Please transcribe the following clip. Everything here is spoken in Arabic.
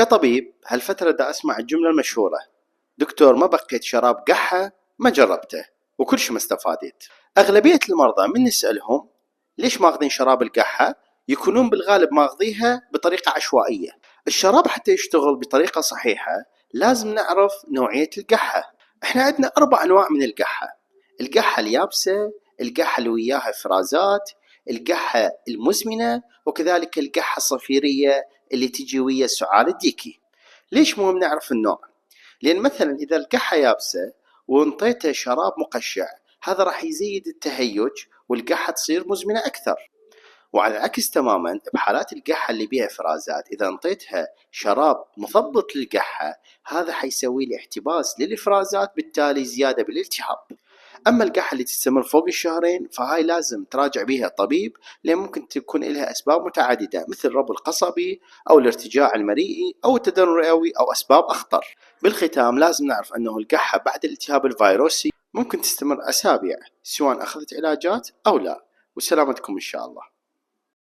كطبيب هالفترة دا أسمع الجملة المشهورة: دكتور ما بقيت شراب قحة ما جربته وكلش ما استفادت. أغلبية المرضى من نسألهم ليش ماخذين شراب القحة يكونون بالغالب ماخذيها بطريقة عشوائية. الشراب حتى يشتغل بطريقة صحيحة لازم نعرف نوعية القحة. احنا عندنا 4 أنواع من القحة: القحة اليابسة، القحة اللي وياها إفرازات، القحة المزمنة، وكذلك القحة الصفيرية اللي تجي ويا السعال الديكي. ليش مهم نعرف النوع؟ لأن مثلا إذا القحة يابسة وانطيته شراب مقشع هذا راح يزيد التهيج والقحة تصير مزمنة أكثر. وعلى العكس تماما بحالات القحة اللي بيها إفرازات إذا انطيتها شراب مثبط للقحة هذا حيسوي لي احتباس للإفرازات بالتالي زيادة بالالتهاب. أما القحة اللي تستمر فوق الشهرين فهاي لازم تراجع بيها الطبيب لأن ممكن تكون لها أسباب متعددة مثل الربو القصبي أو الارتجاع المريئي أو التدهور الرئوي أو أسباب أخطر. بالختام لازم نعرف أنه القحة بعد الالتهاب الفيروسي ممكن تستمر أسابيع سواء أخذت علاجات أو لا، وسلامتكم إن شاء الله.